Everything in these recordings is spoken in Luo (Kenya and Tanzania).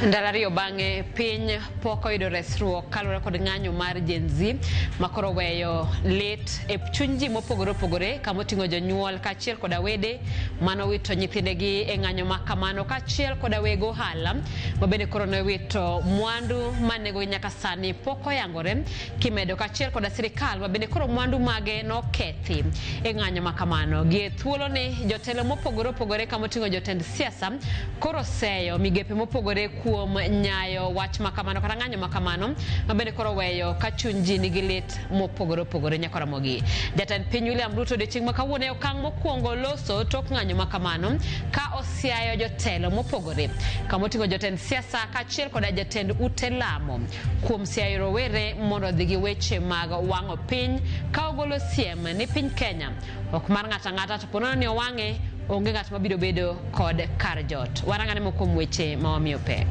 Ndalario bange piny poko yudo resruok kalore kod ng'anyo mar Gen Z makoro weyo lit e chuny ji mopogore opogore kamoting'o jonyuol kaachiel koda wede mano wito nyithindegi e ng'anyo makamano kaachiel koda weg ohala mabende koro ne wito mwandu manego nyaka sani pok oyangore kimedo kaachiel koda sirikal mabende koro mwandu mage nokethi e ng'anyo makamano. Gie thuolo ni jotelo mopogore opogore kamoting'o jotend siasa koro seyo migepe mopogore kuom nyayo wach makamano kata ng'anyo makamano mabende koro weyo ka chuny ji nigi lit mopogore opogore nyakora mogi. Jatend piny William Ruto odiochieng' ma kawuono e okang' mokwongo loso tok ng'anyo makamano ka osiayo jotelo mopogore kamoting'o jotend siasa kaachiel koda jatend ute lamo kuom siayo rowere mondo odhi gi weche mag wang'o piny ka ogolo siem ni piny Kenya ok mar ng'ata ng'ata to ponono ni owang'e onge ng'at mabiro bedo kod kar jot. Warangane moko kuom weche ma wamiyo pek.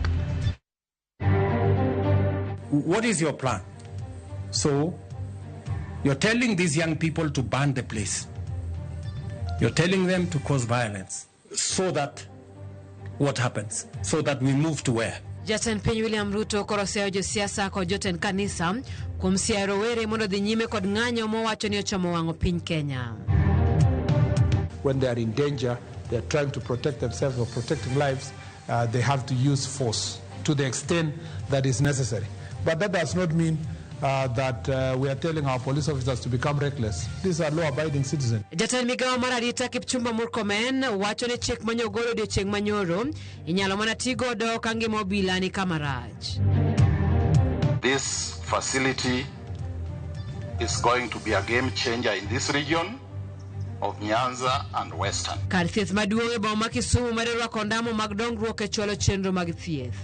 What is your plan? So, you're telling these young people to burn the place. You're telling them to cause violence. So that what happens? So that we move to where? Jatend piny William Ruto koro seyo josiasa kod jotend kanisa kuom siayo rowere mondo dhi nyime kod ng'anyo mowacho ni ochomo wang'o piny Kenya. When they are in danger, they are trying to protect themselves or protecting lives, they have to use force to the extent that is necessary. But that does not mean that we are telling our police officers to become reckless. These are law-abiding citizens. Jatend migawo mar arita Kipchumba Murkomen wacho ni chik manyogolo odiochieng' manyoro inyalo mana ti godo ka ngima obila ni kama rach. This facility is going to be a game changer in this region of Nyanza and Western. Kar thieth maduong' e boma ma Kisumu mar rwako ndamo mag dongruok e chwalo chenro mag thieth.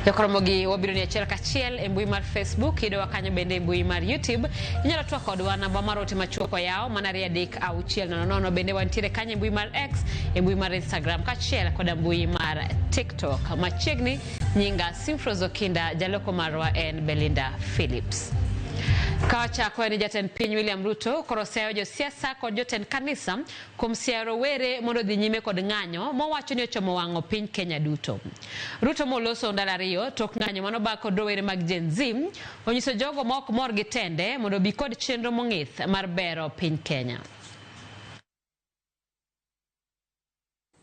Jokoromogi wabiro ni achiel kachiel e mbui mar Facebook, ido wakanyo bende e mbui mar YouTube. Inyalo tuwa kodwa namba mar ote machuoko yao manari adik auchiel nono bende wantiere kanye mbui mar X, e mbui mar Instagram kachiel koda mbui mar TikTok. Machiegni nyinga Simfrozo Kinda, jaloko marwa en Belinda Phillips. Kawacha kwa ni jatend piny William Ruto koro seyo josiasa kod jotend kanisa kuom siayo rowere mondo dhi nyime kod ng'anyo mowacho ni ochomo wang'o piny Kenya duto. Ruto moloso ndalariyo tok ng'anyo manoba kod rowere mag Gen Z onyiso jogo ma ok mor gi tende mondo bi kod chenro mong'ith mar bero piny Kenya.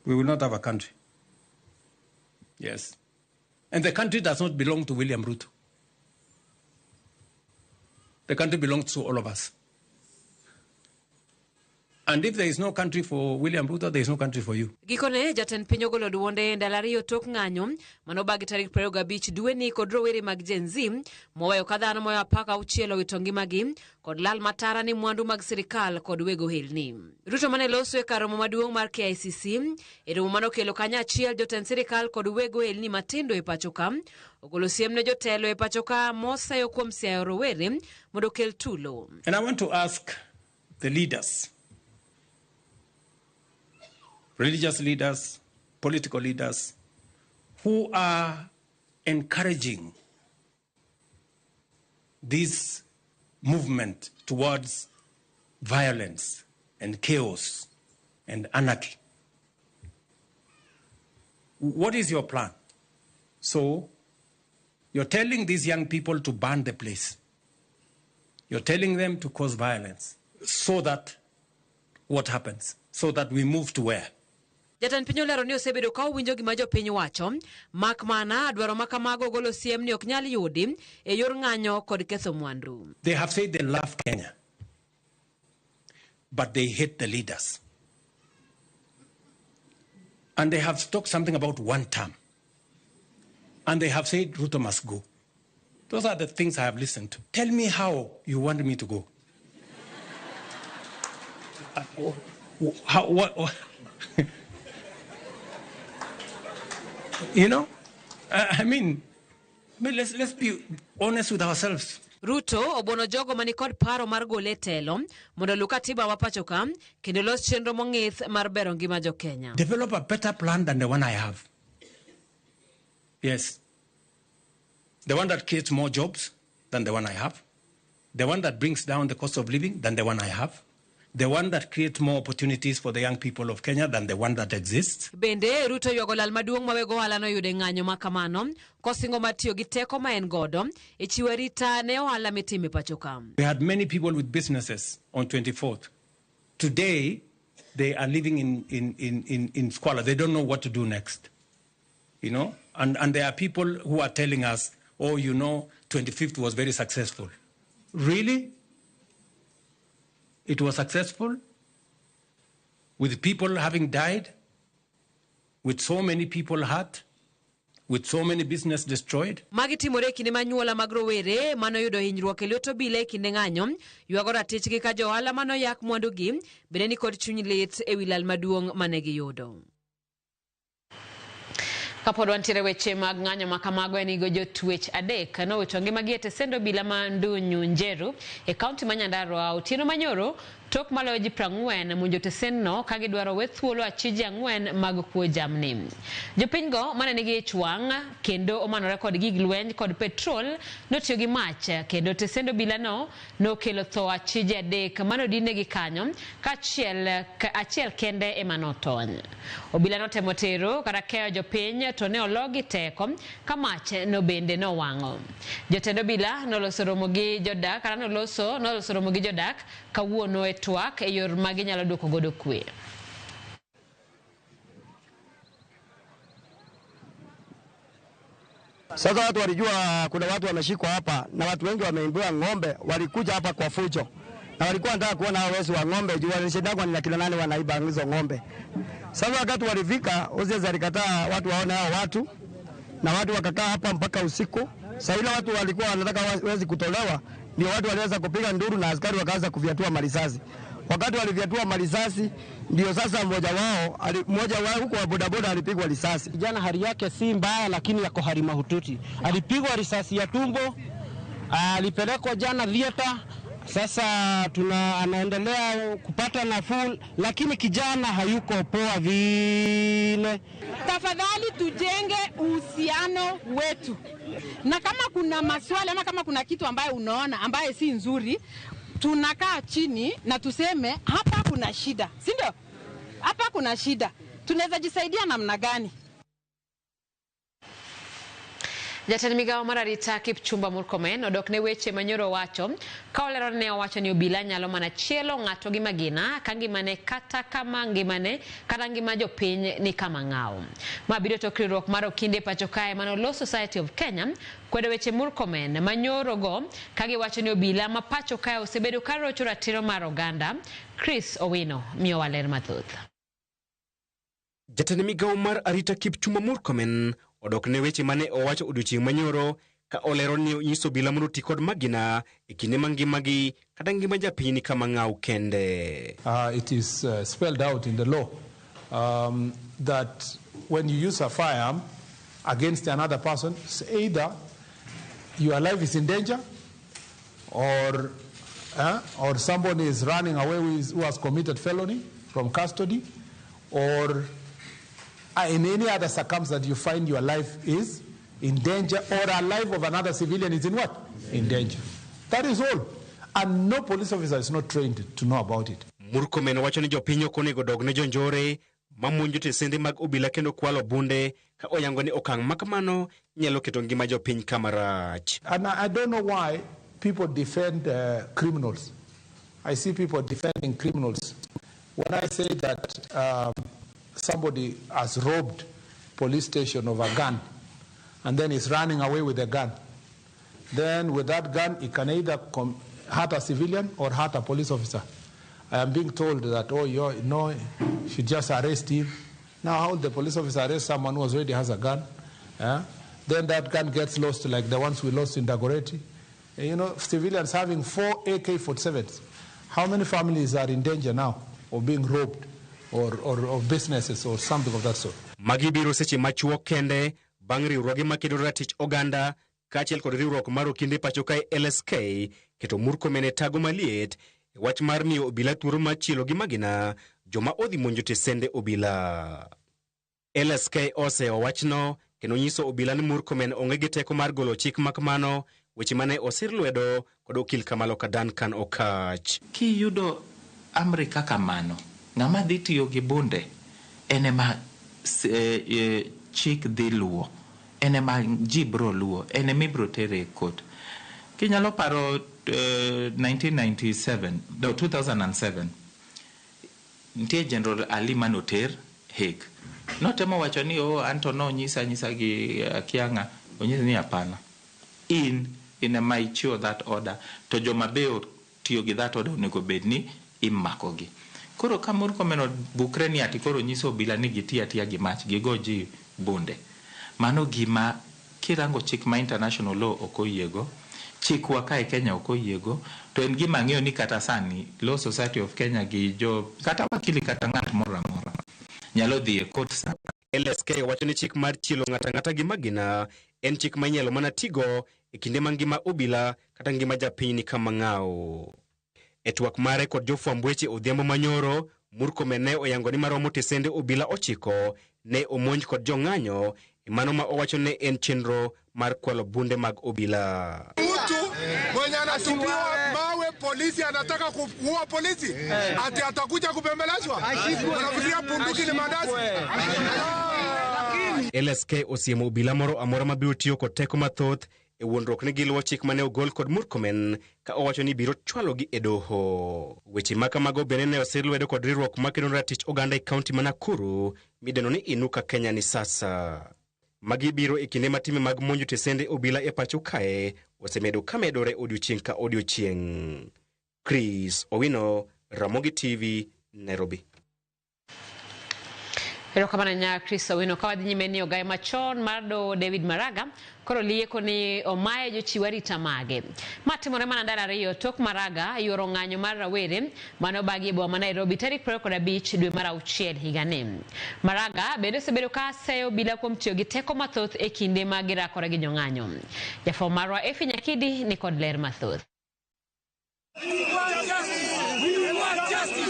We will not have a country. Yes. And the country does not belong to William Ruto. The country belongs to all of us. And if there is no country for William Ruto, there is no country for you. Gikone jatend piny ogolo duonde ndalariyo tok ng'anyo manobagi tarik 25 dwe ni kod rowere mag Gen Z moweyo kadhano moyo apaka uchielo wito ngimagi kod lal matara ni mwandu mag sirikal kod wego helni. Ruto mane loso e kar romo maduong' mar KICC e romo manokelo kanya achiel jotend sirikal kod wego helni matindo e pachoka ogolo siem ne jotelo e pachoka moseyo kuom siayo rowere mondo kel tulo. And I want to ask the leaders, religious leaders, political leaders, who are encouraging this movement towards violence and chaos and anarchy. What is your plan? So, you're telling these young people to burn the place. You're telling them to cause violence. So that what happens? So that we move to where? Jatend piny olero ni osebedo ka owinjo gima jopiny wacho mak mana dwaro makamago golo siem ni ok nyal yudi e yor ng'anyo kod ketho mwandu. They have said they love Kenya, but they hate the leaders. And they have talked something about one term. And they have said Ruto must go. Those are the things I have listened to. Tell me how you want me to go. What? You know, I mean, let's be honest with ourselves. Ruto obono jogo mani kod paro mar gole telo mondo luka tiba wa pachoka kendo los chenro mong'ith mar bero ngima jo Kenya. Develop a better plan than the one I have. Yes. The one that creates more jobs than the one I have. The one that brings down the cost of living than the one I have. the one that creates more opportunities for the young people of Kenya than the one that exists. Bende Ruto yuago lal maduong' mawego ohala noyude ng'anyo makamano kosingo matiyo gi teko ma en godo e chiwo rita ne ohala mitimo e pacho ka. We had many people with businesses on 24th. Today, they are living in squalor. They don't know what to do next. You know, and there are people who are telling us, oh, 25th was very successful. Really? It was successful? With people having died? With so many people hurt? With so many business destroyed? Magi timore kinde manyuola mag rowere manoyudo hinyruok e lwet obila e kinde ng'anyo yuago ratichgi ka johala manoyak mwandugi bende ni kod chuny lit e wi lal maduong' mane giyudo. Kapod wantiere weche mag ng'anyo makamago en igo jotwech adek nowito ngimagi e tesend obila ma Ndunyu Njeru e kaunti ma Nyandarua otieno manyoro tok maloyo ji 40 monjo tesendno ka gidwaro we thuolo achije 4 mag kuo jamni. Jopinygo mane nigi ich wang' kendo omanore kod gig lweny kod petrol notiyo gi mach kendo tesend obilano nokelo tho achije 3 manodinegi kanyo ka achiel kende ema notony. Obila notemo tero kata keyo jopiny to ne ologi teko ka mach no bende no wang'o. Jotend obila noloso romo gi jodak kata noloso romo gi jodak kawuono e twak e yor magi nyalo duoko godo kwe. Sasa watu walijua kuna watu wameshikwa hapa na watu wengi wameimbiwa ng'ombe, walikuja hapa kwa fujo. Na walikuwa wanataka kuona hao wezi wa ng'ombe, juu walishindagwa ni kina nani wanaiba hizo ng'ombe. Sasa wakati walifika, Ozezi alikataa watu waone hao watu, na watu wakakaa hapa mpaka usiku. Sasa ile watu walikuwa wanataka wezi kutolewa, ndio watu waliweza kupiga nduru na askari wakaanza kufyatua marisasi. Wakati walifyatua marisasi, ndio sasa mmoja wao huko wa bodaboda alipigwa risasi. Kijana hali yake si mbaya, lakini yako hali mahututi. Alipigwa risasi ya tumbo, alipelekwa jana theater. Sasa anaendelea kupata nafuu, lakini kijana hayuko poa vile. Tafadhali tujenge uhusiano wetu. Na kama kuna maswali ama kama kuna kitu ambaye unaona ambaye si nzuri, tunakaa chini na tuseme hapa kuna shida. Si ndio? Hapa kuna shida. Tunaweza jisaidia namna gani? Jatend migawo mar arita Kipchumba Murkomen odok ne weche manyoro wacho ka olero ne owacho ni obila nyalo mana chielo ng'ato gi magina ka ngimane kata kama ngimane kata ngima jopiny ni kama ng'awo. Ma biro tok riwruok mar okinde pacho kae mano Law Society of Kenya kwedo weche Murkomen manyoro go ka giwacho ni obila ma pacho kae osebedo ka rocho ratiro mar oganda. Chris Owino miyo waler mathoth. Jatend migawo mar arita Kipchumba Murkomen odok ne weche mane owacho odiochieng' manyoro ka olero ni onyiso obila mondo ti kod magina e kinde mangimagi kata ngima japiny kama ng'aw kende. It is spelled out in the law that when you use a firearm against another person, either your life is in danger or somebody is running away who has committed felony from custody, or in any other circumstance you find your life is in danger, or a life of another civilian is in what? In danger. That is all. And no police officer is not trained to know about it. Murkomen wacho ni jopiny ok onego dog ne jonjore mamonjo tesende mag obila kendo kwalo bunde ka oyango ni okang' makamano nyalo keto ngima jopiny kama rach. And I don't know why people defend criminals. I see people defending criminals. When I say that somebody has robbed police station of a gun and then is running away with a gun, then with that gun he can either hurt a civilian or hurt a police officer. I am being told that, you should just arrest him. Now how will the police officer arrest someone who already has a gun? Then that gun gets lost like the ones we lost in Dagoretti. Civilians having 4 AK-47s. How many families are in danger now of being robbed or businesses or something of that sort? Magi biro seche machuok kende bang' riwruoge makedo ratich oganda kaachiel kod riwruok mar okinde pacho kae LSK keto Murkomen e tago maliet e wach mar miyo obila thuolo mar chielo gi magina joma odhi monjo tesende obila. LSK oseo wachno kendo nyiso obila ni Murkomen onge gi teko mar golo chik makamano, weche mane osir lwedo kod okil Kamalo Kadan kan okach. Kiyudo amri kaka mano, ng'ama dhi tiyo gi bunde ene ma chik dhi luwo, ene ma ji bro luwo, ene mi bro tere e court. Kinyalo paro 2007 nitie General Ali manoter Hague. Notemo wacho ni anto no nyisa gi kianga, onyisa ni hapana. In a maichio that order to joma beo tiyo gi that order onego bedni imakogi. Koro ka Murkomen bukre ni ati koro nyiso obila ni gitia gi mach gigo ji bunde. Mano gima kirango chik ma international law okoyiego, chikwa ka e Kenya okoyiego, to en gima ng'eyo ni kata sani Law Society of Kenya gi kata wakili kata ng'at moro amora nyalo dhi e court sa. LSK wacho ni chik mar chielo ng'ata gi magina en chik manyalo mana tigo e kinde ma ngima obila kata ngima japiny ni kama ng'ao. E twak mare kod jofwamb weche odhiambo manyoro, Murkomen ne oyango ni maromo tesende obila 9 ne omonj kod jong'anyo, mano ma owacho ne en chenro mar kwalo bunde mag obila. Mtu mwenye anatupiwa mawe polisi anataka kuua polisi, ati atakuja kubembelezwa, unafikiria bunduki ni mandazi? LSK osiemo obila moro amora mabiro tiyo kod teko mathoth e wuondruok ni giluwo chik mane ogol kod Murkomen ka owacho ni biro chwalogi e doho. Weche makamago bende ne oselwedo kod riwruok makedo ratich oganda e kaunti ma Nakuru mideno ni Inuka Kenya ni sasa. Magi biro e kinde matime mag monjo tesende obila e pacho kae osemedo kamedore odiochieng' ka odiochieng'. Chris Owino, Ramogi TV, Nairobi. Pero kama nya Chris Owino kawadhi nyime ni ogaye machon mardo David Maraga koro lieko ni omaye jochiwari tamage. Matimore mana ndara riyo tok Maraga yoro ng'anyo mar rawere mano bagi bwa ma Nairobi tarik 25 dwe mar 6 higani. Maraga bende sebedo ka seyo bila kuom tiyo gi teko mathoth e kinde ma girakore gi jong'anyo. Jafo marwa Efi Nyakidi ni kod ler mathoth.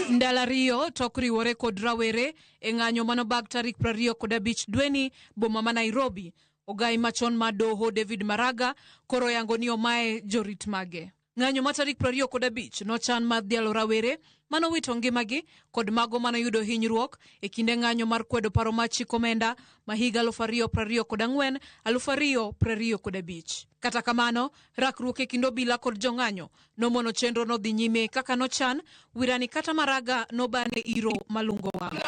Ndala riyo tok riwore kod rawere e ng'anyo mano bag tarik 25 dweni boma ma Nairobi. Ogai machon ma doho David Maraga koro yango ni omae jorit mage. Ng'anyo ma tarik 25 nochan mar dhialo rawere mano wito ngimagi kod mago mano yudo hinyruok e kinde ng'anyo mar kwedo paro ma chik omenda ma higa 2024 2025. Kata kamano, rakruok e kind obila kod jong'anyo nomono chenro no dhi nyime kaka nochan, wirani kata Maraga nobane iro malungo wang'.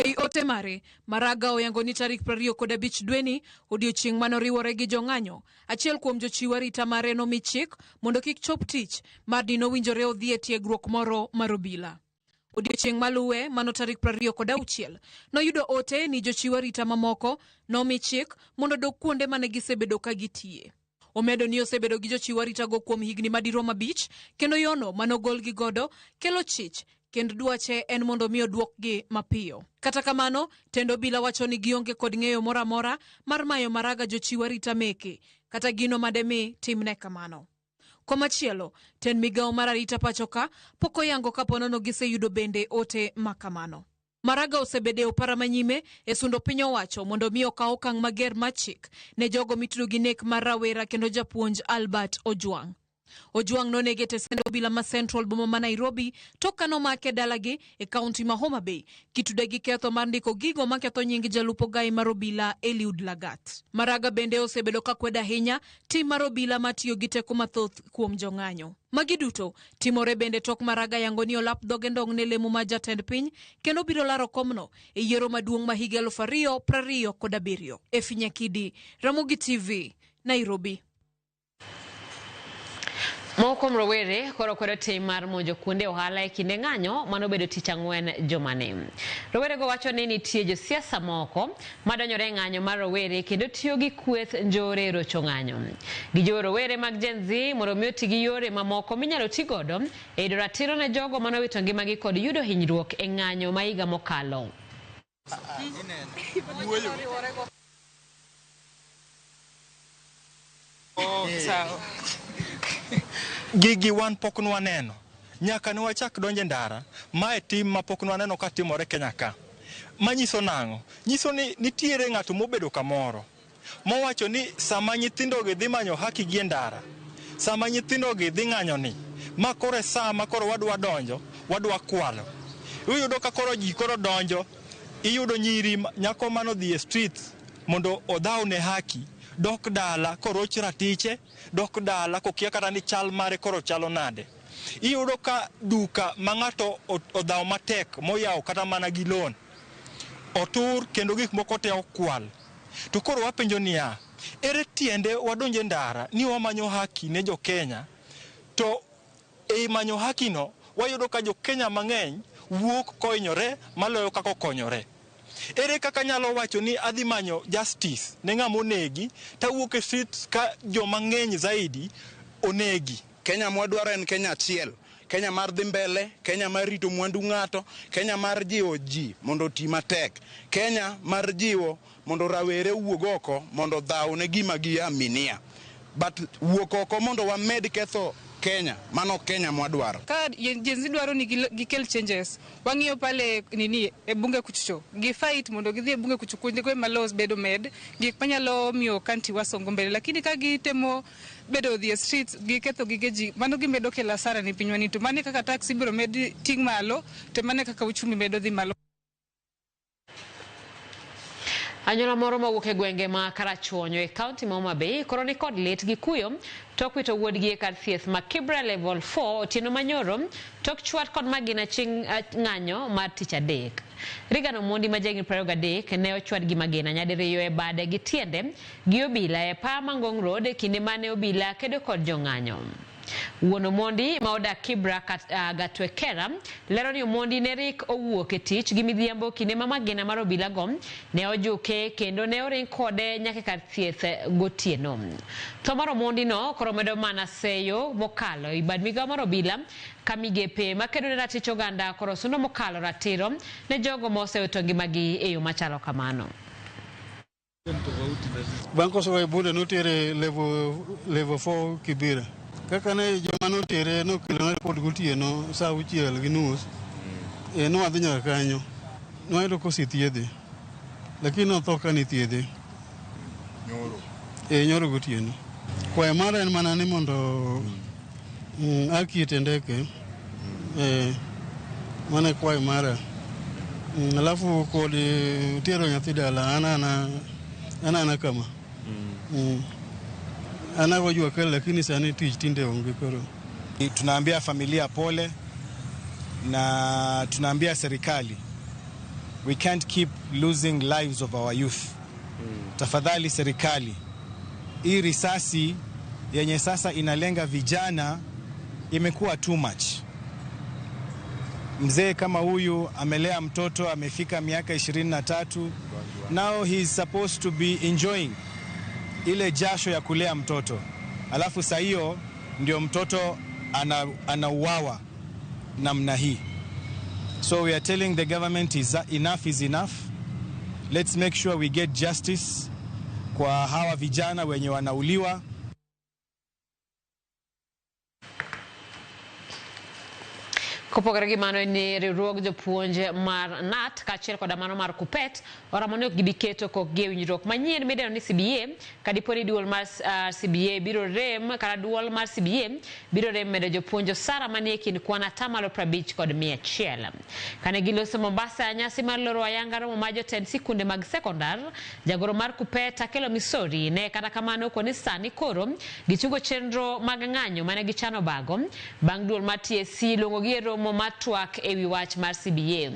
Ei ote mare, Maraga oyango ni tarik 25 dweni odiochieng' mano riwore gi jong'anyo. Achiel kuom jochiw arita mare nomi chik mondo kik chop tich mar dino winjore odhi e tiegruok moro mar obila. Odiochieng' maluwe mano tarik 26 noyudo ote ni jochiw arita mamoko nomi chik mondo dog kuonde mane gisebedo ka gitiye. Omedo ni osebedo gi jochiw arita go kuom higni madirom 5 kendo yono manogol gi godo kelo chich kendo dwache en mondo miyo duokgi mapiyo. Kata kamano, tendo bila wacho ni gionge kod ng'eyo mora mora mar mayo Maraga jochiw arita meke kata gino mademi timne kamano. Komachielo, ten migao mar arita pachoka poko yango kaponono giseyudo bende ote makamano. Maraga osebede opara manyime e sundo piny owacho mondo miyo kawo okang' mager machik ne jogo mitudo gi nek mar rawera kendo japuonj Albert Ojwang'. Ojwang' nonege tesende obila ma Central boma ma Nairobi toka nomake dalagi e kaunti ma Homa Bay kitude gi ketho mar ndiko gigo maketho nying jalupo gai mar obila Eliud Lagat. Maraga bende osebedo ka kweda ahinya tim mar obila matiyo gi teko mathoth kuom jong'anyo. Magi duto timore bende tok Maraga yango ni olap dhoge ndong' ne lemo ma jatend piny kendo biro laro komno e yiero maduong' ma higa 2027. Efi Nyakidi, Ramogi TV, Nairobi. Moko mrowere koro kwedo tim mar monjo kuonde ohala e kinde ng'anyo mano bedo tich ang'wen jomane. Rowere go wacho ni nitie josiasa moko madonjore e ng'anyo mar rowere kendo tiyo gi kweth njore rocho ng'anyo. Gijo rowere mag Gen Z mondo miyo ti gi yore mamoko minyalo ti godo e yudo ratiro ne jogo mano wito ngimagi kod yudo hinyruok e ng'anyo ma higa mokalo. Gigi wan pok nwaneno nyaka ne wachak donje ndara mae tim ma pok nwaneno ka timore Kenya ka. Manyiso nang'o? Nyiso ni nitiere ng'ato mobedo kamoro mowacho ni sama nyithindo gi dhi manyo haki gi ndara, sama nyithindo gi dhi ng'anyo ni ma koro saa ma koro wadwa donjo, wadwa kwalo. Iyudo ka koro ji koro donjo, iyudo nyiri nyako mano dhi e streets mondo odhawne haki, dok dala koroch ratiche, dok dala kokia kata ni chal mare koro chalo nade. Iyudo ka duka ma ng'ato odhaw matek moyaw kata mana gi loan, otur kendo gik moko te okwal. To koro wapenjo niya, ere tiende wadonje ndara ni wamanyo haki ne jo Kenya, to e manyo haki no wayudo ka jo Kenya mang'eny wuok konyore maloyo kako konyore. Ere kaka nyalo wacho ni adhi manyo justice ne ng'ama onegi, ta wuok e street ka jo mang'eny zaidi onegi. Kenya mwadwaro en Kenya achiel, Kenya mar dhi mbele, Kenya mar rito mwandu ng'ato, Kenya mar jiwo ji mondo oti matek, Kenya mar jiwo mondo rawere wuog oko mondo dhaw ne gima giaminia. But wuok oko mondo wamed ketho Kenya, mano Kenya mwadwaro. Ka jenzi dwaro ni gikel changes, wang'iyo pale nini e bunge kuchucho, gifight mondo gidhi e bunge kuchukunde kwe malos bedo med, gik manyalo miyo kanti wasongo mbele, lakini ka gitemo bedo the streets, giketho gigeji, mano gimedo kela sara ni pinywani, to mane kaka taxi biro med ting malo, to mane kaka uchumi medo dhi malo. Anyuola moro mawuok e gwenge ma Karachuonyo e kaunti ma Homa Bay koro ni kod lit gi kuyo tok wito wuodgi e kar thieth ma Kibra level 4 otieno manyoro tok chwat kod magina chieng' ng'anyo mar tich adek. Rigano Mondi ma jahigni 23 ne ochwad gi magina nyadiriyo e bade gi tiende gi obila e pa Mangong Road kinde mane obila kedo kod jong'anyo. Wuon Omondi ma odak Kibra Gatwekera lero ni Omondi ne rik owuok e tich gi midhiambo kinde ma magina mar obila go ne ojuke kendo ne oring kode nyaka kar thieth gotieno. Tho mar Omondi no koro medo mana seyo mokalo i bad migawo mar obila ka migepe makedo ne ratich oganda koro sundo mokalo ratiro ne jogo mosewito ngimagi e yo machalo kamano. Banko so bude notere level 4 Kibira. Kaka ne joma notere no kelo report gotieno saa 6:30 no adhi nyaka kanyo noyudo kosithiedhe lakini notho ka nithiedhe nyoro gotieno. Kwayo mara en mana ni mondo akiete ndeke mana kwayo mara alafu kod tero nyathi dala ana kama anawajua kale lakini sani tich tinde onge koro. Tunaambia familia pole na tunaambia serikali we can't keep losing lives of our youth. Tafadhali serikali, hii risasi yenye sasa inalenga vijana imekuwa too much. Mzee kama huyu amelea mtoto amefika miaka 23, now he is supposed to be enjoying ile jasho ya kulea mtoto, alafu saa hiyo ndio mtoto anauawa namna hii. So we are telling the government enough is enough. Let's make sure we get justice kwa hawa vijana wenye wanauliwa. Kopogore gi mano ni riwruog jopuonj mar NAT kaachiel kod mano mar KUPPET oramo ni ok gibi keto kokgi e winjruok manyien midendo ni CBA kadiponi duol mar CBA biro rem kata duol mar CBA biro rem medo jopuonj osara manie kind kwan 50 kod 100. Kane giloso Mombasa nyasi mar loro ayanga romo mar jotend sikunde mag sekondar, jagoro mar KUPPET Akelo Misori ne kata kamano koni sani koro gichungo chenro mag ng'anyo mane gichano bago bang' duol mar TSC luongogi e romo matwak e wi wach mar CBA.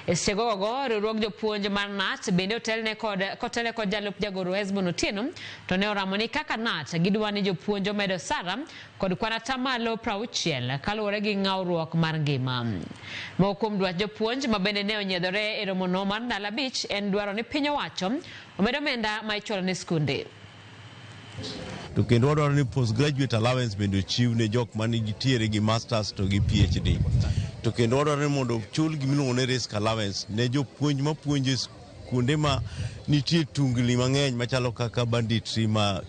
Estegogo riwruog jopuonj mar NAT bende otelne kod jalup jagoro Hezbon Otieno to ne oramo ni kaka NAT gidwa ni jopuonj omedo sara kod kwan 60% kaluwore gi ng'awruok mar ngima. Moko kuom dwach jopuonj ma bende ne onyiedhore e romono mar Ndala Beach en dwaro ni piny owacho omedo omenda ma ichulo ne skunde. To kendo wadwaro ni postgraduate allowance bende ochiw ne jok manigi tiere gi masters to gi PhD. To kendo wadwaro ni mondo chul gimiluongo ni risk allowance ne jopuonj mapuonjo kuonde ma nitie tungni mang'eny machalo kaka banditry ma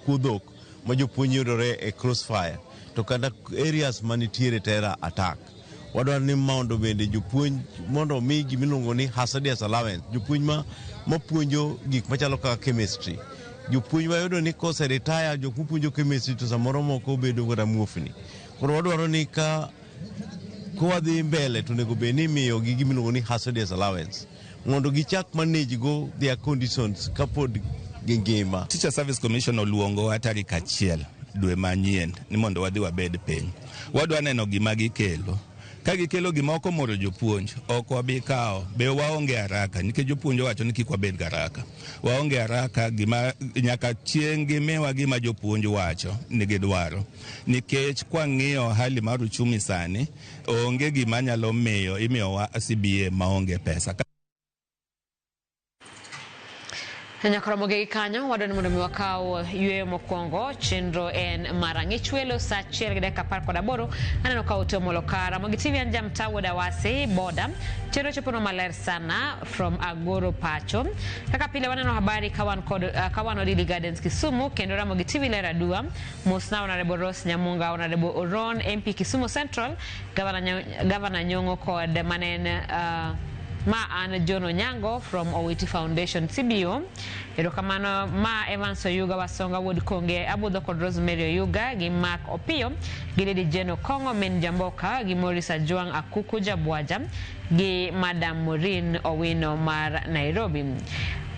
kudhok ma jopuonj yudore e crossfire to kata areas manitiere terror attack. Wadwaro ni mondo bende jopuonj mondo mi gimiluongo ni hazardous allowance jopuonj mapuonjo gik machalo kaka chemistry. Jopuonj wayudo ni kose retire jok mapuonjo chemistry to samoro moko bedo kata muofni. Koro wadwaro ni ka wadhi mbele to nego bed ni miyo gi gimiluongo ni hazardous allowance mondo gichak manage go their conditions kapod gingima. Teacher Service Commission oluongo tarik 1 dwe manyien ni mondo wadhi wabed piny. Wadwa neno gima gikelo. Ka gikelo gimoko moro jopuonj, ok wabi kawo, be waonge haraka, nikech jopuonj wacho ni kik wabed haraka. Waonge haraka gima nyaka chieng' gimiwa gima jopuonj wacho ni gidwaro. Nikech kwang'iyo hali mar uchumi sani, onge gima nyalo miyo imiyowa CBA maonge pesa. Nyakoromoge kanyo wadon mondo mi wakaw yweyo mokwongo chenro en marang'ich welo sa 1:18 aneno ka utomo lokara mogi TV anja mtawo dawase boda chenro chopono maler sana from Agoro Pacho kaka pile waneno habari kawan Odili Gardens Kisumu kendo Ramogi TV lera dua Mosna Honorable Rose Nyamunga Honorable Oron MP Kisumu Central Governor Nyong'o kod manen Ma an Jono Nyango from Owiti Foundation CBO. Erokamano Ma Evans Oyuga Wasonga Wood Konge Abudho kod Rosemary Oyuga gi Mark Opio gi Lady Jeno Kongo Men Jamboka gi Morris Ajuang Akuku Jabwaja gi Madam Maureen Owino mar Nairobi.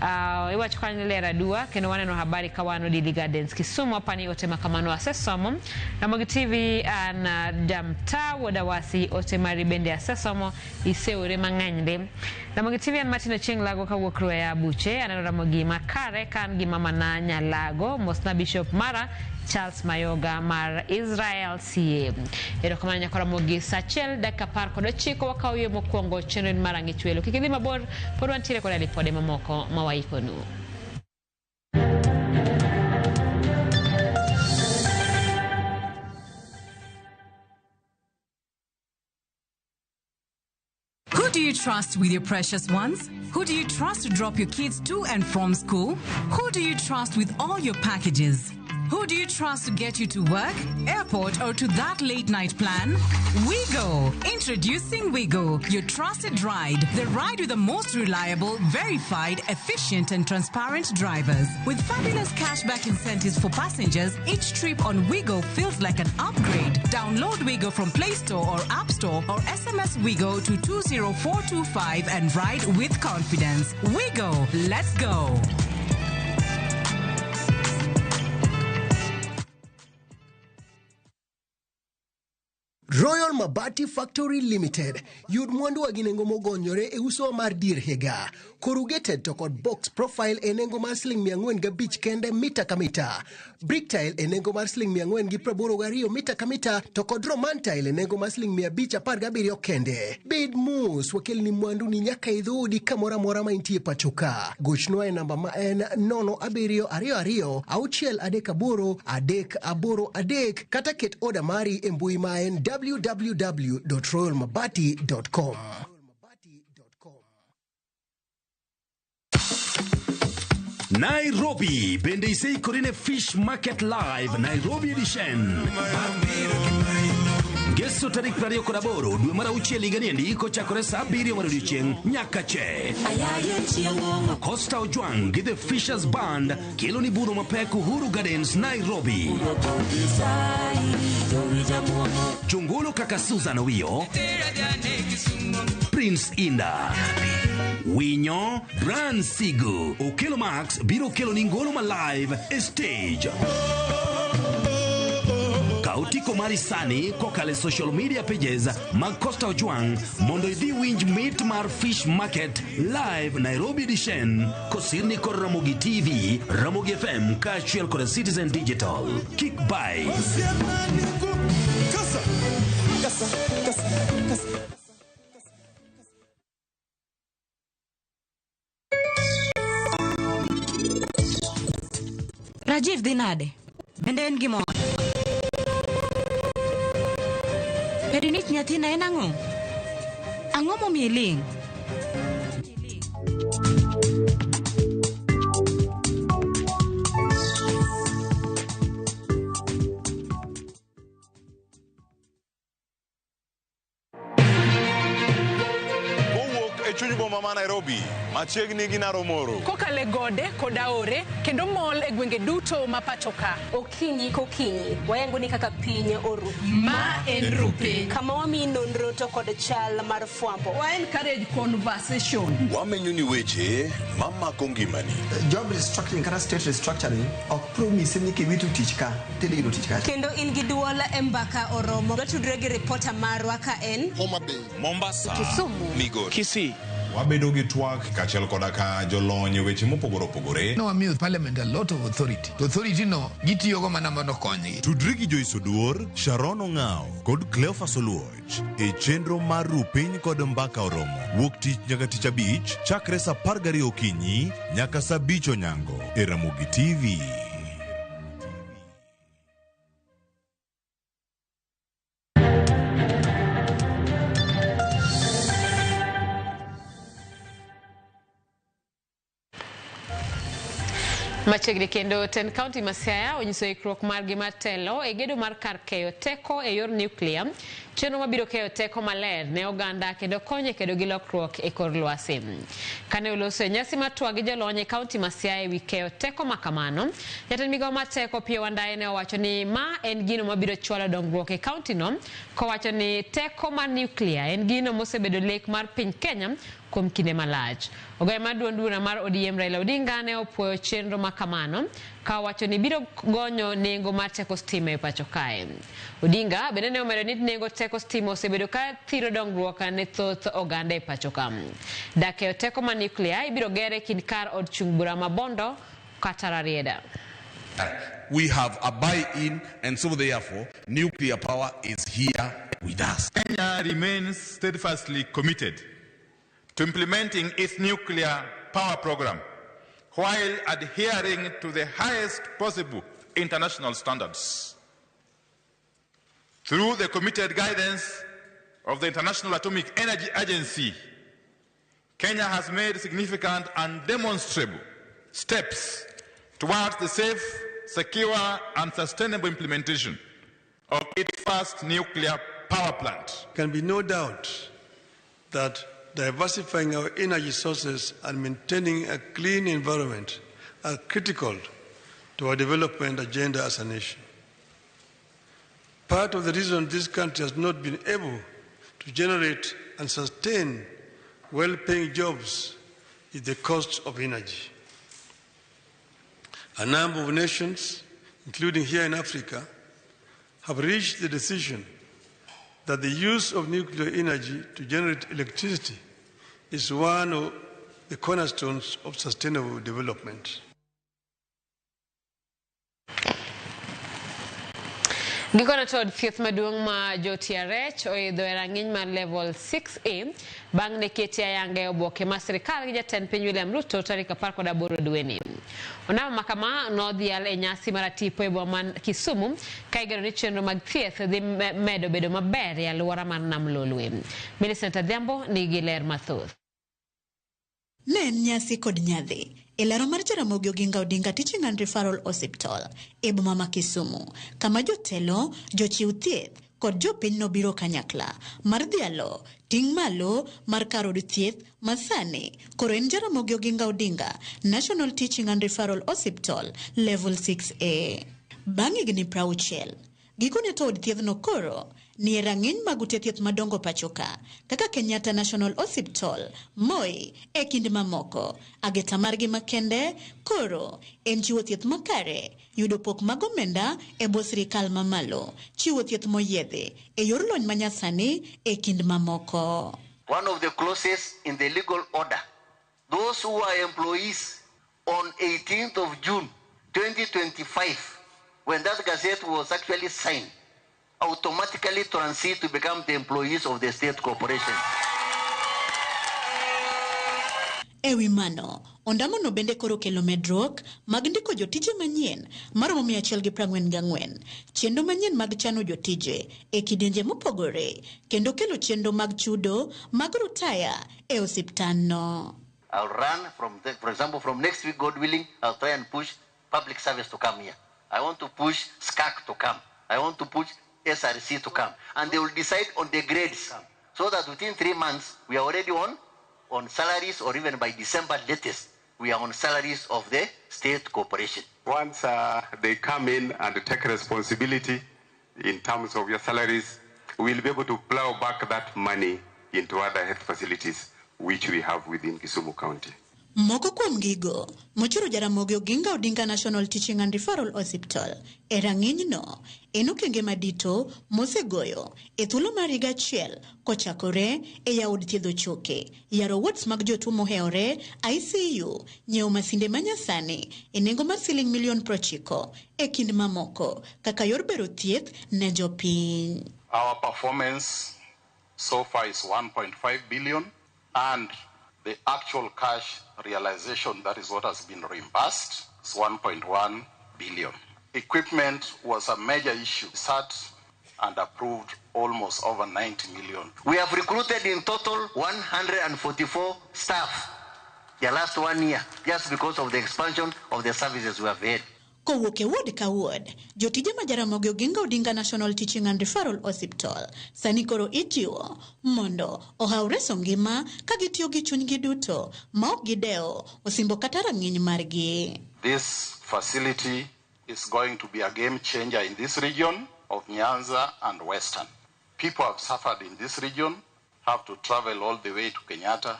Iwacho kanyo lera dua kendo waneno habari kawano Odili Gardens Kisumu apani otema kamano asesomo Ramogi TV an jamta wodawasi otemari bende asesomo iseure mang'anyde Ramogi TV an Martina Chieng Lago kawuok Ruya Buche aneno Ramogi makare kan gi mama na Nyalago Mosna Bishop Mara Charles Mayoga mar Israel CA. Erokamano nyakora mogi sachel dakika 19 wakaw yweyo mokwongo chenro marang'ich welo kikidhi mabor pod wantiere kod lipode mamoko mawaikonu. Who do you trust with your precious ones? Who do you trust to drop your kids to and from school? Who do you trust with all your packages? Who do you trust to get you to work, airport, or to that late night plan? Wigo. Introducing Wigo, your trusted ride. The ride with the most reliable, verified, efficient, and transparent drivers. With fabulous cashback incentives for passengers, each trip on Wigo feels like an upgrade. Download Wigo from Play Store or App Store or SMS Wigo to 20425 and ride with confidence. Wigo. Let's go. Royal Mabati Factory Limited yud mwandu wa ginengo mogonyore e uso mar dir higa. Corrugated to kod box profile e nengo mar $405 kende mita ka mita. Brick tile e nengo mar $482 mita ka mita to kod roman tile e nengo mar $517 kende. Bed mus wakel ni mwandu ni nyaka idhudi kamora mora ma intie pachoka. Gochnoa e namba ma en 0722 638 kata ket oda mari e mbui ma en www.royalmabati.com. Nairobi bende iseikore Fish Market Live Nairobi Edition. Geso tarik 28 dwe mar auchiel higa ni kochakore saa 7 mar odiechieng' nyaka che. Costa Ojwang gi The Fishers Band kelo ni budho mapek Uhuru Gardens Nairobi. Chungolo kaka Susan Owiyo, Prince Inda, Winyo, Bran Sigu, Okelo Max biro kelo ni ngolo ma live e stage. Kautiko mari sani kokale social media pages mag Costa Ojwang mondo idhi winj meet mar Fish Market Live Nairobi Edition kosirni kod Ramogi TV, Ramogi FM kaachiel kod Citizen Digital. Kick by Rajiv dinade. Bende en gimoro. Pedinit nyathina en ang'o? Ang'o momiyo iling'? Kowuok e chuny boma ma Nairobi, machiegni gi Naromoro. Kokale gode koda ore kendo mol e gwenge duto ma pacho ka. Okinyi kokinyi wayango ni kaka piny oru. Ma en rupe. Kama wami nonro to kod chal mar fwambo. Wa encourage conversation. Wamenyo ni weche mamako ngimani. Job restructuring kata state restructuring ok promise ni kiwitu tich ka tidiro tich ka. Kendo in gi duol e mbaka oromo. Watudre gi reporter marwa ka en Homa Bay, Mombasa, Kisumu, Migori, Kisii. Wabedo gi twak kachiel koda ka jolony weche mopogore opogore. No wamiyo parliament a lot of authority. To authority no gitiyogo mana mondo konygi. Tudri gi Joyce Oduor, Sharon Ong'ao kod Cleophas Oluoch e chenro mar Rupiny kod Mbaka Oromo. Wuok tich nyaka tich abich chakre sa 12 okinyi nyaka sa 5 onyango e Ramogi TV. Machiegni kendo Ten County ma Siaya onyiso ikruok margi mar telo e gedo mar kar keyo teko e yor nuclear, chenro mabiro keyo teko maler ne oganda kendo konyo kedo gi lokruok e kor lwasi. Kane oloso e nyasi mar twak gi jolony e kaunti ma Siaya e wi keyo teko ma kamano, jatend migawo mar teko Piyo Wandayi ne owacho ni ma en gino mabiro chwalo dongruok e kaunti no, kowacho ni teko mar nuclear en gino mosebedo lek mar piny Kenya kuom kinde malach. Ogaye mar duond bura mar ODM Raila Odinga ne opuoyo chenro ma kamano ka owacho ni biro gonyo nengo mar teko stima e pacho kae. Odinga bende ne omedo ni nengo teko stima osebedo ka thiro dongruok ne thoth oganda e pacho ka. Dakeyo teko ma nuclear ibiro gere kind kar od chung bura ma Bondo kata Rarieda. We have a buy-in, and so therefore nuclear power is here with us. Kenya remains steadfastly committed to implementing its nuclear power program while adhering to the highest possible international standards. Through the committed guidance of the International Atomic Energy Agency, Kenya has made significant and demonstrable steps towards the safe, secure, and sustainable implementation of its first nuclear power plant. There can be no doubt that diversifying our energy sources and maintaining a clean environment are critical to our development agenda as a nation. Part of the reason this country has not been able to generate and sustain well-paying jobs is the cost of energy. A number of nations, including here in Africa, have reached the decision that the use of nuclear energy to generate electricity is one of the cornerstones of sustainable development. Gikona tod thieth maduong' ma jo TRH oidho e rang'iny mar level 6A bang' ne keti ayanga e oboke ma sirikal gi jatend piny William Ruto tarik 18 dweni. Onamo makama nodhial e nyasi mar tipo e boma Kisumu ka igeno ni chenro mag thieth dhi medo bedo maber e alwora mar Nam Lolwe. Millicent Adhiambo nigi ler mathoth. Ne en nyasi kod nyadhi e laro mar Jaramogi Oginga Odinga Teaching and Referral Hospital e boma ma Kisumu, kama jotelo, jochiw thieth kod jopiny nobiro kanyakla mar dhialo ting' malo mar kar od thieth masani koro en Jaramogi Oginga Odinga National Teaching and Referral Hospital level 6A. Bang' higni 60, gikone to od thiethno koro ni e rang'iny mag ute thieth madongo pachoka kaka Kenyatta National Hospital, Moi e kind mamoko. Ageta margi makende koro en chiwo thieth makare, yudo pok mag omenda e bwo sirikal mamalo, chiwo thieth moyiedhi e yor lony manyasani e kind mamoko. One of the clauses in the legal order, those who are employees on 18th of June 2025, when that gazette was actually signed, automatically transit to become the employees of the state corporation. Ewi mano, ondamo no bende koro kelo medruok mag ndiko jotije manyien maromo 144, chendo manyien mag chano jotije e kidenje mopogore, kendo kelo chendo mag chudo mag rutaya e osiptano. I'll run for example, from next week, God willing, I'll try and push public service to come here. I want to push SCAC to come. I want to push SRC to come. And they will decide on the grades so that within 3 months, we are already on on salaries, or even by December latest, we are on salaries of the state corporation. Once they come in and take responsibility in terms of your salaries, we'll be able to plow back that money into other health facilities which we have within Kisumu County. Moko kuom gigo, mochiro Jaramogi Oginga Odinga National Teaching and Referral Hospital, e rang'inyno, en okenge madito mosegoyo e thuolo mar higa achiel kochakore e yaod thiedho choke, yaro wards mag jotuo moheore ICU, nyiewo masinde manyasani e nengo mar Sh90 e kind mamoko kaka yor bero thieth ne jopiny. Our performance so far is 1.5 billion, and the actual cash realization, that is what has been reimbursed, is 1.1 billion. Equipment was a major issue. SAT and approved almost over 90 million. We have recruited in total 144 staff the last 1 year, just because of the expansion of the services we have had. Kowuok e ward ka ward, jotije ma Jaramogi Oginga Odinga National Teaching and Referral Hospital sani koro ijiwo mondo ohaw reso ngima ka gitiyo gi chunygi duto ma ok gidewo osimbo kata rang'iny margi. This facility is going to be a game changer in this region of Nyanza and Western. People have suffered in this region, have to travel all the way to Kenyatta,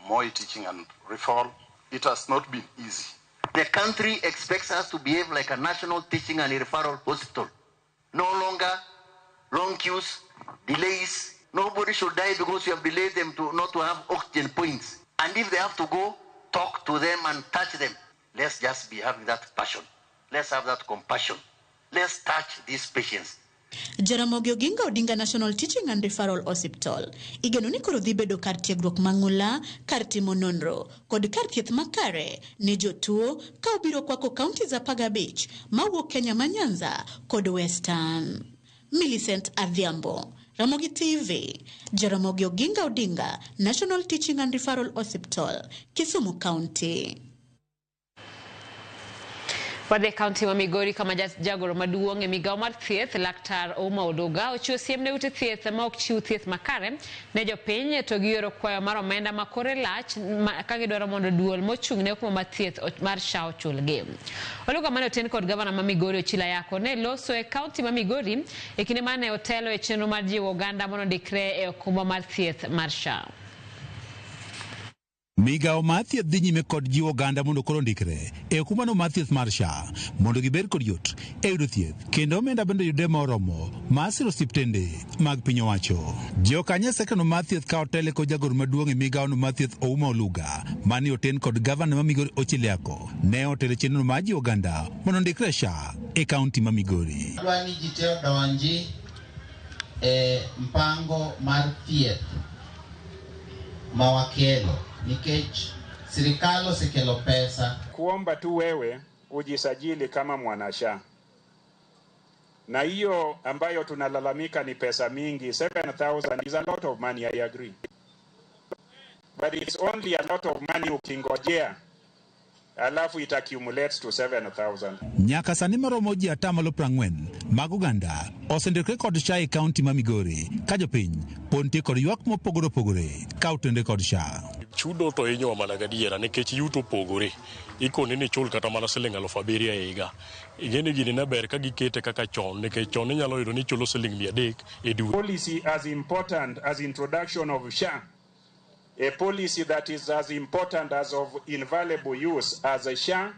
Moi Teaching and Referral. It has not been easy. The country expects us to behave like a national teaching and referral hospital. No longer long queues, delays. Nobody should die because you have delayed them to not to have oxygen points. And if they have to go, talk to them and touch them. Let's just be having that passion. Let's have that compassion. Let's touch these patients. Jaramogi Oginga Odinga National Teaching and Referral Hospital igeno ni koro dhi bedo kar tiegruok mang'ula, kar timo nonro kod kar thieth makare ne jotuo ka obiro kwako kaunti za 15 mawuok Kenya ma Nyanza kod Western. Millicent Adhiambo, Ramogi TV. Jaramogi Oginga Odinga National Teaching and Referral Hospital, Kisumu County. Wadhi kaunti wa Migori kama jagoro maduong' e migao mar thieth Laktar Ouma Odoga ochiwo siem ne ute thieth ma ok chiw thieth makare ne jopiny to gioro kwayo mar omenda ma kore lach ka gidwaro mondo duol mochung' ne kuma thieth mar SHA ochulgi. Oluga mane oten kod gavana ma Migori Ochila Yako ne loso e kaunti ma Migori e kinde mane otelo e chenro mar jiwo oganda mondo ndikre e okumba mar thieth mar SHA. Migao mar thieth dhi nyime kod jiwo oganda mondo koro ndikre e okumba mar thieth mar SHA mondo gibed kod yot e yudo thieth kendo omenda bende yude moromo mar siro osiptende mag piny owacho. Jokanya sekretari mar thieth ka otele kod jagoro maduong' e migao mar thieth Ouma Oluga mane oten kod gavana ma Migori Ochila Yako ne otelo chenro mar jiwo oganda mondo ndikre SHA e kaunti ma Migori. Adwani ji te odonji e mpango mar thieth ma wakelo nikech serikali osekelo pesa. Kuomba tu wewe ujisajili kama mwana SHA. Na hiyo ambayo tunalalamika ni pesa mingi, 7,000 is a lot of money, I agree. But it's only a lot of money ukingojea, alafu it accumulates to 7,000. Nyaka sani maromo ji 40 mag oganda osendikre kod SHA e kaunti ma Migori ka jopiny ponte kod ywak mopogore opogore ka otende kod SHA. Chudo to inyo mana gadiera nikech yuto pogore ikone ni chul kata mana Sh7,000 e higa. Igeni gini na ber ka gikete kaka chon nikech chon inyalo yudo ni chulo Sh300 e dwe. Policy as important as introduction of SHA, a policy that is as important as of invaluable use as a SHA,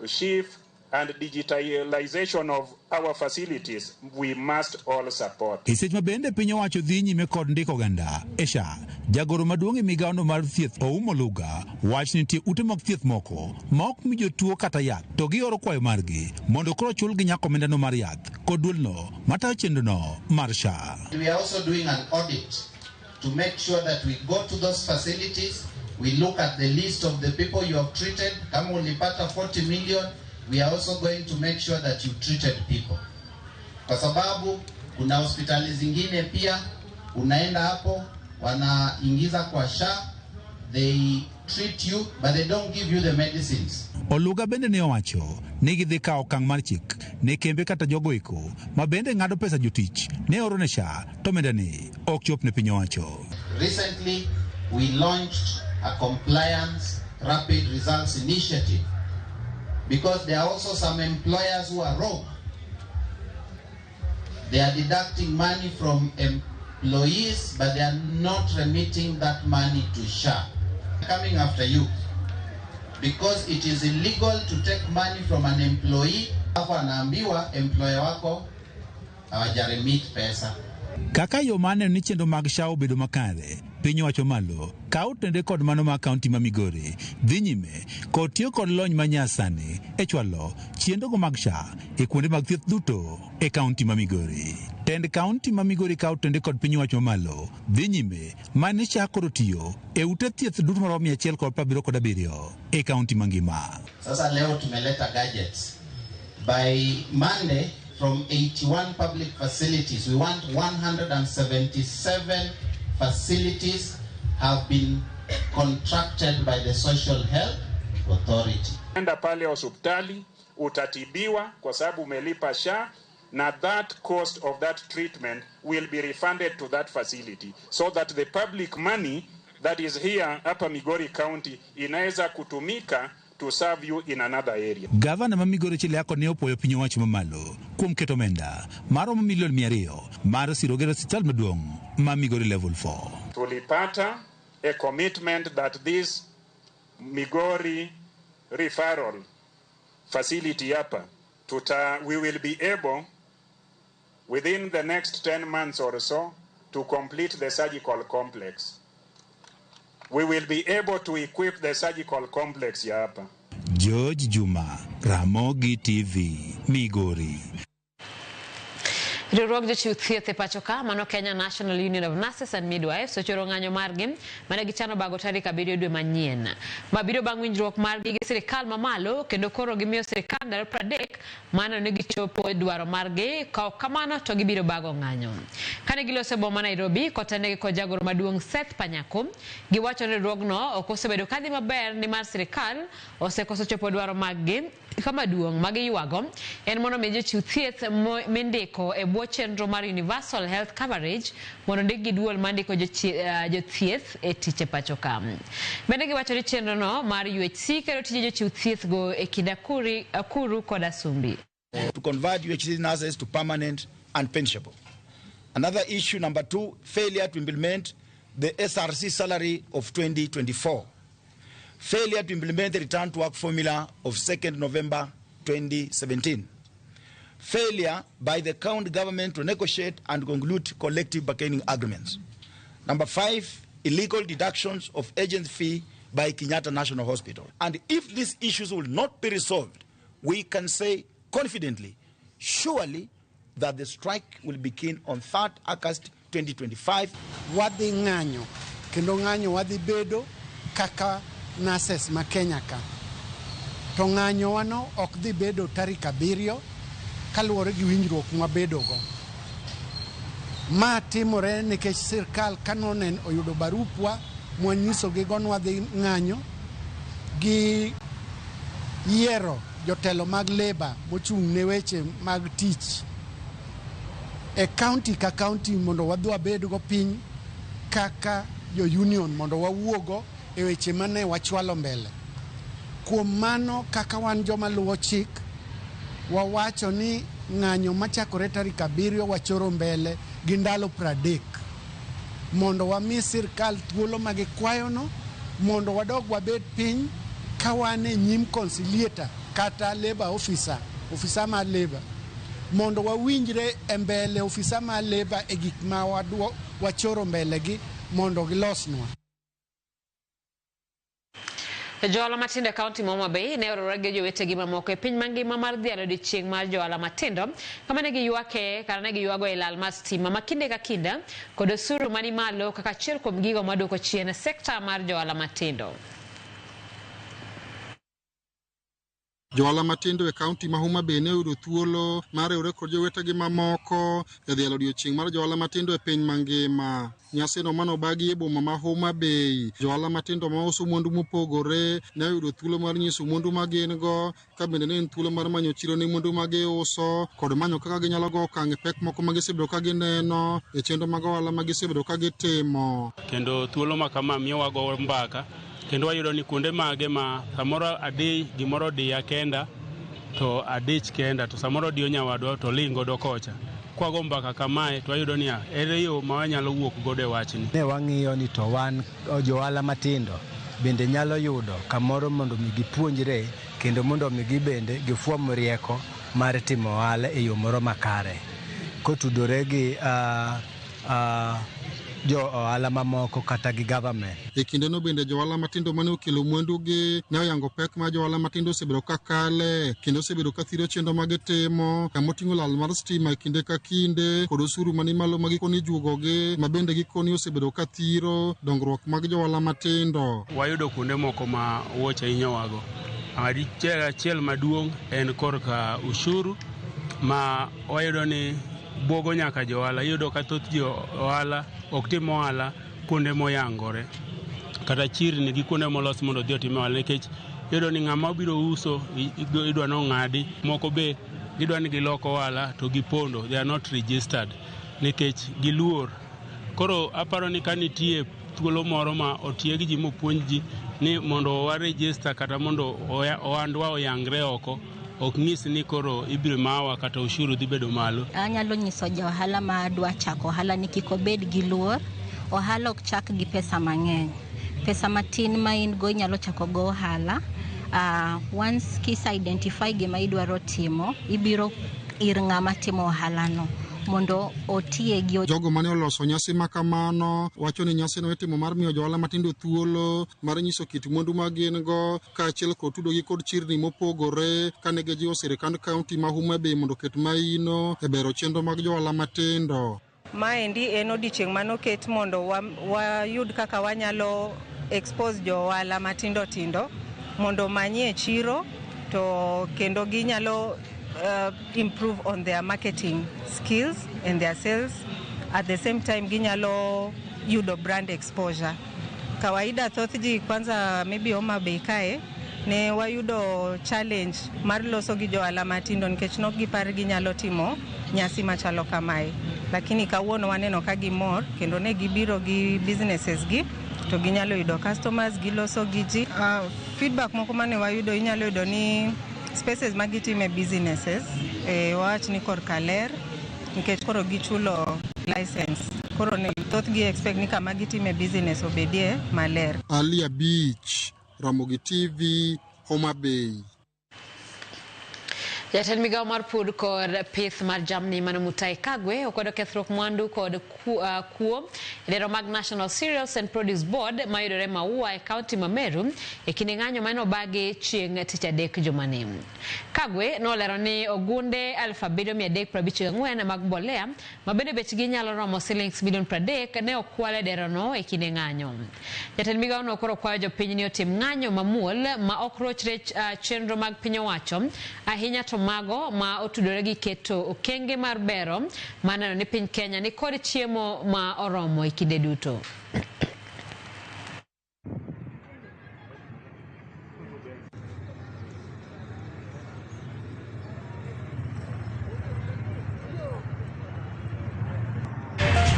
SHIF, and digitalization of our facilities, we must all support. Isech mabende piny owacho dhi nyime kod ndiko oganda e SHA. Jagoro maduong' e migao mar thieth Ouma Oluga wach ni nitie ute mag thieth moko ma ok mi jotuo kata yath to gioro kwayo margi mondo koro chulgi nyaka omendano mar yath kod duolno matayo chenrono mar SHA. We are also doing an audit to make sure that we go to those facilities, we look at the list of the people you have treated. Kama ulipata 40 million, we are also going to make sure that you treated people. Kwa sababu kuna hospitali zingine pia unaenda hapo wanaingiza kwa SHA, they treat you but they don't give you the medicines. Oluga bende ne owacho ni gidhi kawo okang' mar chik ne kembe kata jogo eko ma bende ng'ado pesa jotich ne oro ne SHA to omendani ok chop ne piny owacho. Recently we launched a compliance rapid results initiative, because there are also some employers who are rogue. They are deducting money from employees, but they are not remitting that money to SHA. Coming after you, because it is illegal to take money from an employee. Hapo anaambiwa employer wako hawajaremit pesa. Kaka yo mane ni chenro mag SHA obedo makare, piny owacho malo, kawo tende kod mano ma kaunti ma Migori, dhi nyime kod tiyo kod lony manyasani e chwalo chiendogo mag SHA e kuonde mag thieth duto e kaunti ma Migori. Tend kaunti ma Migori kawo tende kod piny owacho malo, dhi nyime mane SHA koro tiyo e ute thieth duto maromo 177 e kaunti mangima. Sasa leo tumeleta gadgets. By Monday, from 81 public facilities, we want 177 facilities have been contracted by the Social Health Authority. Enda pale hospitali utatibiwa kwa sababu umelipa SHA, na that cost of that treatment will be refunded to that facility, so that the public money that is here hapa Migori County inaweza kutumika to serve you in another area. Gavana ma Migori chile yako ne opoyo piny owacho mamalo kuom keto omenda maromo milion 200 mar siro gero hospital maduong' ma Migori level 4. Tulipata a commitment that this Migori referral facility hapa we will be able within the next 10 months or so to complete the surgical complex. We will be able to equip the surgical complex ya hapa. George Juma, Ramogi TV, Migori. Riwruog jochiw thieth e pacho ka mano Kenya National Union of Nurses and Midwives ochoro ng'anyo margi mane gichano bago tarik 7 dwe manyien. Mabiro bang' winjruok margi gi sirikal mamalo kendo koro gimiyo sirikal ndalo 30 mano ne gichopo dwaro margi, ka kamano to gibiro bago ng'anyo. Kane gilose boma Nairobi kotene ko jagoro maduong' Seth Panyako, giwacho ni riwruogno ok osebedo kadhi maber ni mar sirikal osekoso chopo dwaro margi kama duong' magi yuago en mono mi jochiw thieth mendiko e bwo chenro mar Universal Health Coverage mondo ndik gi duol mandiko jothieth e tich e pacho ka. Bende giwacho ni chenro no mar UHC kero tije jochiw thieth go e Akuru kod Asumbi. To convert UHC nurses to permanent and pensionable. Another issue, number 2, failure to implement the SRC salary of 2024. Failure to implement the return to work formula of 2nd November 2017. Failure by the county government to negotiate and conclude collective bargaining agreements. Number 5, illegal deductions of agency fee by Kenyatta National Hospital. And if these issues will not be resolved, we can say confidently, surely, that the strike will begin on 3rd August 2025. Wadhi ng'anyo, kendo ng'anyo wadhi bedo kaka nurses ma Kenya ka. To ng'anyo wano ok dhi bedo tarik 7 kaluwore gi winjruok mabedo go. Ma timore nikech sirkal kanonen oyudo barupwa mwanyiso gi gonwa dhi ng'anyo gi yiero jotelo mag labor mochung' ne weche mag tich e county ka county mondo wadhi wabed go piny kaka jo union mondo wawuogo e weche mane wachwalo mbele. Kuom mano kaka wan joma luwo chik wawacho ni ng'anyo machakore tarik 7 wachoro mbele gi ndalo 30 mondo wami sirkal thuolo magikwayono mondo wadog wabed piny ka wan e nyim conciliator kata labor officer mar labor mondo wawinjre e mbele ofisa mar labor e gik ma wachoro mbele gi mondo gilosnwa. Joala matindo e kaunti ma Homa Bay ne orore gi jowetegi mamoko e piny mangima mar dhialo odiechieng' mar joala matindo kama ne giyuake kata ne giyuago e lal mar stima ma kinde ka kinde kod osuru mani malo kaka achiel kuom gigo maduoko chien sekta mar joala matindo. Joala matindo e kaunti ma Homa Bay ne oyudo thuolo mar riwore kod jowetegi mamoko e dhialo odiechieng' mar joala matindo e piny mangima. Nyasino manobagi e boma ma Homa Bay. Joala matindo ma uso mwandu mopogore ne oyudo thuolo mar nyiso mwandu ma gin go, ka bende ne en thuolo mar manyo chiro ne mwandu ma giuso kod manyo kaka ginyalo go okang' e pek moko ma gisebedo ka gineno e chenro mag ohala ma gisebedo ka gitimo. Kendo thuolo ma kama miyowa go mbaka kendo wayudo ni kuonde mage ma samoro adi gimoro diya kenda to adich kenda to samoro dio nyawadwa to lingo do kocha kwago mbaka kamae to wayudo ni ere yo ma wanyalo wuok godo e wachni. Ne wang'iyo ni to wan johala matindo bende nyalo yudo kamoro mondo mi gipuonjre kendo mondo mi gibende gifuom rieko mar timo ohala e yo moro makare kotudore gi jo ohala mamoko kata gi government. E kinde no bende jo ohala matindo mane okelo mwandu gi ne oyango pek ma jo ohala matindo osebedo kakale kendo osebedo kathiro chenro mag timo kama oting'o lal mar stima e kinde ka kinde kod osuru mani malo ma gikoni juogo gi ma bende gikoni osebedo kathiro dongruok mag jo ohala matindo. Wayudo kuonde moko ma Weche hinyowago. Achiel maduong' en korka ushuru ma wayudo ni buogo nyaka jo ohala. Iyudo ka thoth jo ohala ok tim ohala kuonde moyangore kata chirni gi kuonde molos mondo dhi otim ohala nikech iyudo ni ng'ama obiro uso idwa no ng'adi moko be gidwa ni giloko ohala to gipondo, they are not registered nikech giluor. Koro aparo ni kanitie thuolo moro ma otieg ji mopuonj ji ni mondo wa register kata mondo ohandwa oyangre oko ok nyis ni koro ibiro mawa kata ushuru dhi bedo malo. Anyalo nyiso jo ohala ma dwa chako ohala ni kik obed gi luor. Ohala ok chak gi pesa mang'eny. Pesa matin ma in go nyalo chako go ohala. Once kisa identify gima idwaro timo, ibiro ir ng'ama timo ohala no mondo otie gi jogo mane oloso nyasi makamano wacho ni nyasi no itimo mar miyo jo ohala matindo thuolo mar nyiso kit mwandu ma gin go kaachiel kod tudo gi kod chirni mopogore kane gijiwo sirikand kaunti ma Homa Bay mondo ket maino e bero chenro mag jo ohala matindo. Maendi en odiochieng' manoket mondo wayud kaka wanyalo expose jo ohala matindo tindo mondo manie chiro to kendo ginyalo improve on their marketing skills and their sales. At the same time ginyalo yudo brand exposure. Kawaida thoth ji kwanza maybe Homa Bay kae ne wayudo challenge mar loso gi jo ohala matindo nikech nok gipar ginyalo timo nyasi machalo kamae, lakini kawuono waneno ka gimor kendo ne gibiro gi businesses gi to ginyalo yudo customers, giloso gi ji. Feedback moko mane wayudo inyalo yudo ni spaces magitime businesses wach ni korka ler nikech koro gichulo license, koro ne thoth gi expect ni kama gitime business obedie maler. Alia Beach, Ramogi TV, Homa Bay. Jatend migao mar pur kod pith mar jamni Mano Mutai Kagwe okwedo kethruok mwandu kod kuo dero mag National Cereals and Produce Board mayudore Maua e kaunti ma Meru e kinde ng'anyo mane obagi chieng' tich adek jumani. Kagwe nolero ni ogunde 7,354 mag mbolea ma bende bechgi nyalo romo shillings milion 30 ne okwale dero no e kinde ng'anyo. Jatend migao no koro kwayo jopiny ni otim ng'anyo mamuol ma ok rochre chenro mag piny owacho ahinya to mago ma otudore gi keto okenge mar bero maneno ni piny Kenya ni kod chiemo ma oromo e kinde duto.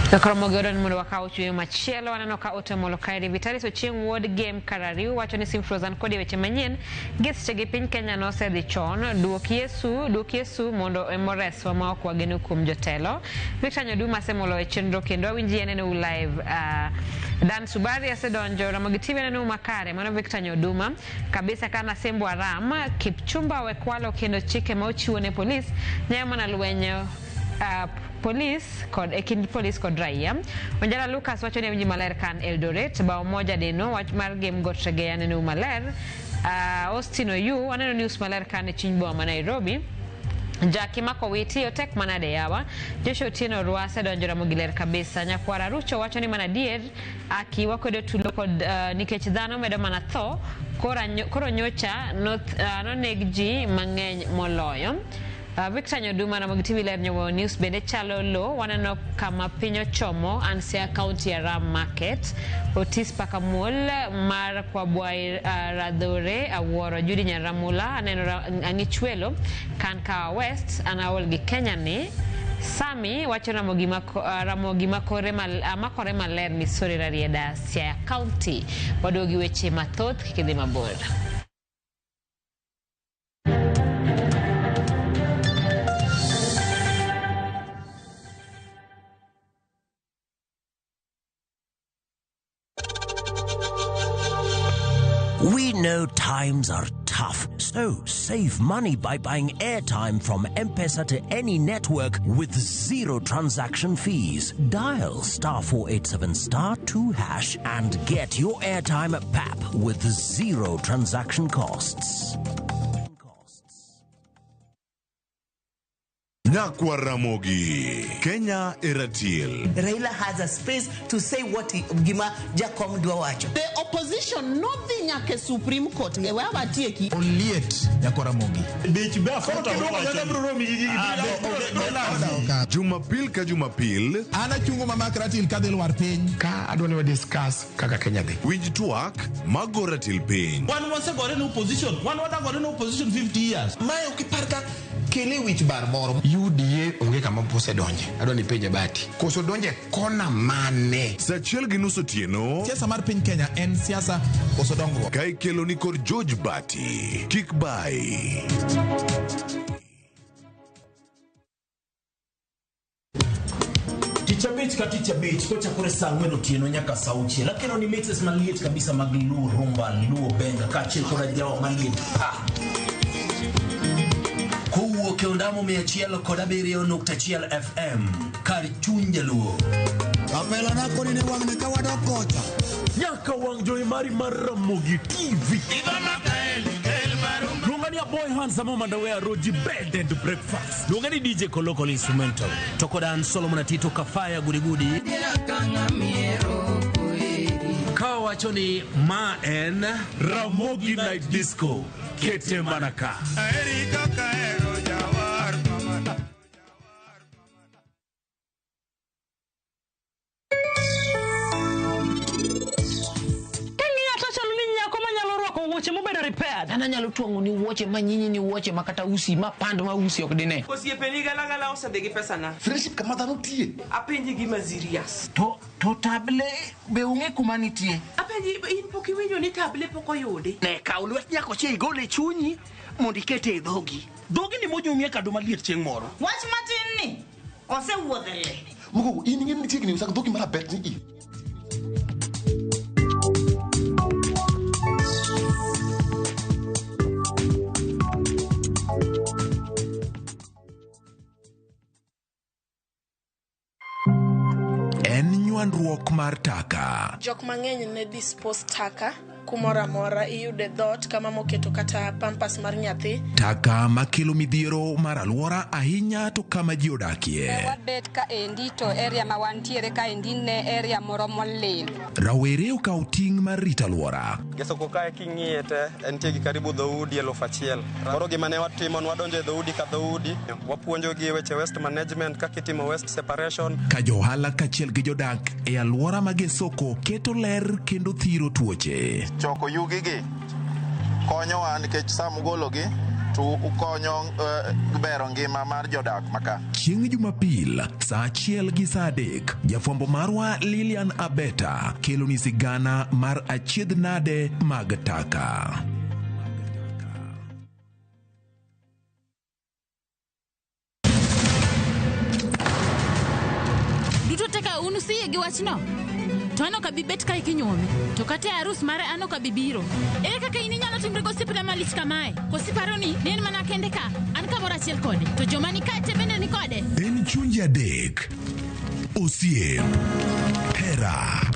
Kakoromo gyodo ni mondo wakaw chuyo machielo wanano ka otemolo kairi vitali so chieng' ward game karariu wacho ni sim frozen kodi weche manyien gis chegi piny Kenya no se dhi chon duok Yesu mondo emores wa ma ok wageno kuom jotelo. Victor Nyoduma semolo e chenro kendo awinji ene u live Dan Subari asedonjo Ramogi TV neno makare mano Victor Nyoduma kabisa kana sembo aram Kipchumba wekwalo kendo chike ma ochiwo ne polis nyayo mana lwenyo police kod ekind police kod raia. Wanjala Lucas wacho ni mji maler kan Eldoret bao moja deno wach mar game got regea neno maler. Austin Oyu waneno news maler kan Chinybo ma Nairobi. Jackie Makowiti otek manade yawa. Joshua Otieno Ruase donjo Ramogi ler kabisa. Nyakwara Rucho wacho ni manadier aki wakodo tulo kod nikech dhano medo mana tho koro nyocha no negji mang'eny moloyo. Victor Nyoduma Ramogi TV ler nyowo news bende chalo lo wanano kama pinyo chomo Ansia County Ram Market Otis Pakamul mar kwa bwai radhore aworo Judy Nyaramula aneno angichwelo kan ka West anawol gi Kenya ni Sami wacho Ramogi makore maler Misori Rarieda Siaya County wadogi weche mathoth kikidhi mabor. We know times are tough, so save money by buying airtime from M-Pesa to any network with zero transaction fees. Dial *487*2# and get your airtime PAP with zero transaction costs. Nyakwa Ramogi, Kenya Eratiel. Raila has a space to say what Gima Jacom Dwawacho. The opposition, nothing like a Supreme Court. Onliet Nyakwa Ramogi. Jumapil ka Jumapil. Ana chungo mama Kratil kadel war piny. Ka adwani wa discuss kaka Kenya dhi. Winj tuak magoratil piny. One wants to go in opposition. One wants to go in opposition 50 years. Mae ukiparka kele wich bar moro. UDA onge kama pose donje. Adwani penje bati. Koso donje kona mane. Sachiel gi nus otieno. Siasa mar piny Kenya en siasa koso dongruok. Kai kelo ni kod George Bati. Kik bai. Ticha beach kocha kore saa ng'wen otieno nyaka saa auchiel. Lakini ni mixes maliet kabisa mag Luo Rumba, Luo Benga kachiel koda jawa maliet pa. Kowuok e ondamo 107.1 FM kar chuny jaluo. Apela na koni ne wang ne kawado kocha. Nyaka wang joy mari mar Ramogi TV. Lungani boy handsome mandawea roji bed and breakfast. Lungani DJ Kolokol instrumental. Tokodan Solomon Tito Kafaya gudi. Kawa choni ma en Ramogi Night Disco. Kete Manaka. Weche mobedo repaired. Ana nyalo tuongo ni wuoche manyinyi ni wuoche makata usi mapand ma usi ok dine. Osiepeni gala osedhi pesa na. Friendship kama dhano tie. Apenji gima serious. To table be unge kuma nitie. Apenji in pok iwinjo ni table pok oyudi. Ne ka ulwet nyako che igole chunyi mondo ikete e dhogi. Dhogi ni mojumie kado maliet chieng' moro. Wach matin ni osewuodhele. Mugo in ngeni chiegni usak dhogi mara bet ni. Nyuandruok mar taka. Jok mang'eny ne dispose taka kumora mora iyude dhot kama moketo kata pampas mar nyathi. Taka makelo midhiero mar alwora ahinya to kama ji odakie. Wabet ka endi to area ma wantiere ka endi ne area moro molil. Rawere okawo ting' mar rito alwora. Geso kokae king'iye te entie gi karibu dhoudi 1,000. Koro gima ne watimo wadonjo e dhoudi ka dhoudi, wapuonjo gi weche waste management kaka itimo waste separation. Ka johala kachiel gi jodak e alwora mag soko keto ler kendo thiro tuoche. Choko yugi gi konyowa nikech sam gologi to ukonyo bero ngima mar jodak maka. Chieng' Jumapil saa 1 gi saa 3 jafwambo marwa Lilian Abeta kelo ni sigana mar achiedh nade mag taka. Duto teka unusiye gi wachno. To ano ka bibet ka ikinyuome. To kata arus mare ano ka bibiro. Ere kaka ini nyalo timre gosipna malich kamae. Kosiparo ni nen mana kende ka. An ka mora achiel kode. To joma ni kate bende ni kode. En chunja dek. Osiem. Hera.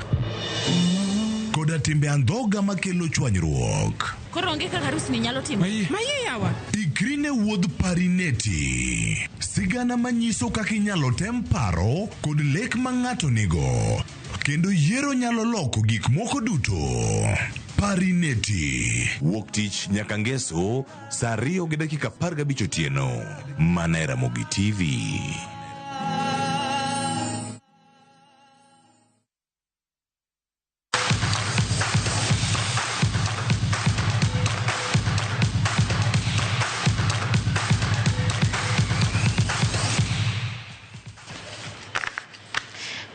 Koda timbe andhoga makelo chwanyruok. Koro onge kaka arus ni nyalo timo. Maye yawa. Ikrine wuodh parineti. Sigana manyiso kaka inyalo tem paro kod lek ma ng'ato nigo. Kendo yiero nyalo loko gik moko duto. Parineti. Wuok tich nyaka ngeso saa 2:15 otieno. Mana Ramogi TV.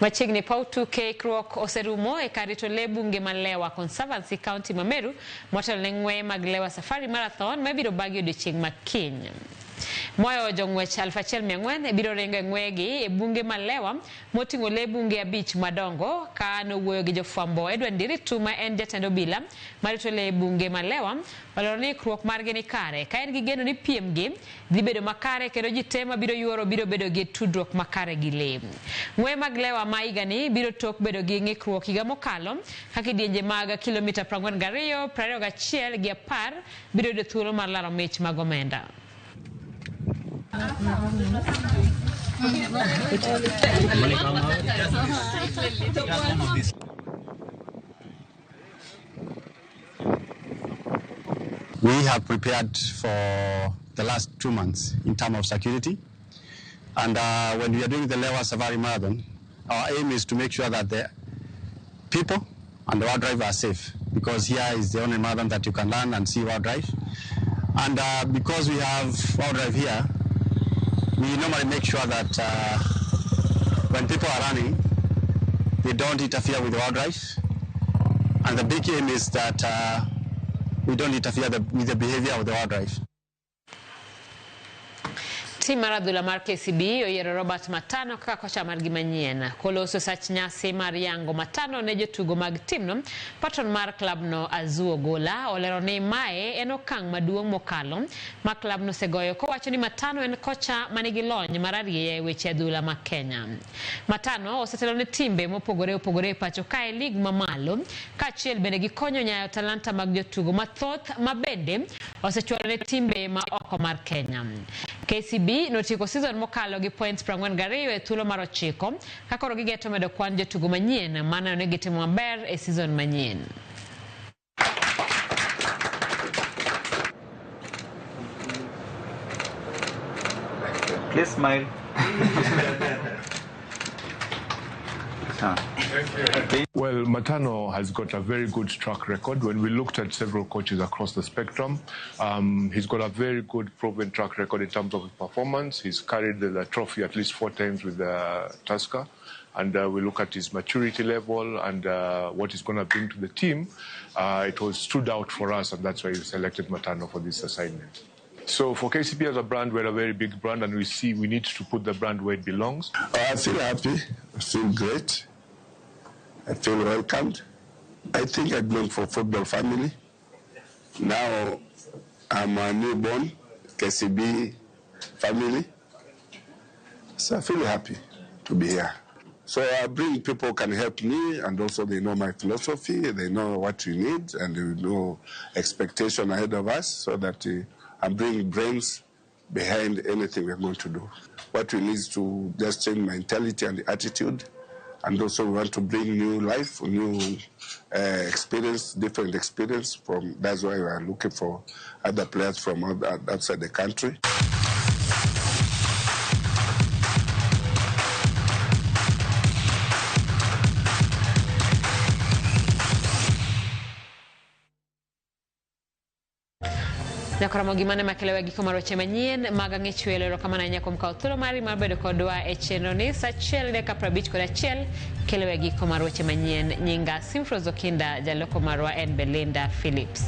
Machiegni pautu kekruok oserumo e karito le bunge malewa Conservancy County Mameru motelo ne ng'weye mag lewa Safari Marathon mabiro bagi odiochieng' makiny. Moyo jong'wech 1,400 biro ringo ng'wegi e bunge malewa moting'o le bunge 5 madongo ka nowuoyo gi jofwambo. Edward Ndiritu ma en jatend obila marito le bunge malewa olero ni ikruok margi ni kare ka en gi geno ni piem gi dhi bedo makare kendo ji te mabiro yuoro biro bedo gi tudruok makare gi le. Ng'weye mag lewa ma higani biro tok bedo gi ng'ikruok higa mokalo ka kidienje mag kilomita 42, 21 gi 10 biro yudo thuolo mar laro mich mag omenda. We have prepared for the last 2 months in terms of security, and when we are doing the Lewa Safari Marathon, our aim is to make sure that the people and the wildlife are safe, because here is the only marathon that you can learn and see wildlife. And because we have wildlife here, we normally make sure that when people are running, they don't interfere with the wildlife. And the big aim is that we don't interfere with the behavior of the wildlife. Tim maradhula mar KCB oyiero Robert Matano kaka kocha margi manyien. Koloso sach nyasi mar yango Matano ne jotugo mag timno. Patron mar klabno Azuo Gola olero ni mae en okang' maduong' mokalo ma klabno segoyo kowacho ni Matano en kocha manigi lony mararieya e weche adhula ma Kenya. Matano osetelo ne timbe mopogore opogore e pacho kae lig mamalo kaachiel bende gikonyo nyayo talanta mag jotugo mathoth mabende osechwalo ne timbe ma oko mar Kenya. KCB notieko season mokalo gi points 42 e thuolo mar 9 ka koro gigeto medo kwan jotugo manyien mana ne gitimo maber e season manyien. Please smile. Well, Matano has got a very good track record. When we looked at several coaches across the spectrum, he's got a very good proven track record in terms of his performance. He's carried the trophy at least 4 times with Tusker. And we look at his maturity level and what he's going to bring to the team. It was stood out for us, and that's why we selected Matano for this assignment. So for KCB as a brand, we're a very big brand, and we need to put the brand where it belongs. I feel happy. I feel great. I feel welcomed. I think I belong for football family. Now I'm a newborn KCB family. So I feel happy to be here. So I bring people who can help me, and also they know my philosophy, they know what we need, and they know expectation ahead of us, so that I'm bringing brains behind anything we're going to do. What we need is to just change mentality and the attitude, and also we want to bring new life, new experience, different experience. That's why we are looking for other players from outside the country. Nakora gimane makelewa giko mar weche manyien mag ang'echwelo kama na nyako mkaw thuolo mari mar bedo kodwa e chenro ni sa 1:51 kelewa giko mar weche manyien nyinga Simfrozo Kinda jaloko marwa en Belinda Phillips.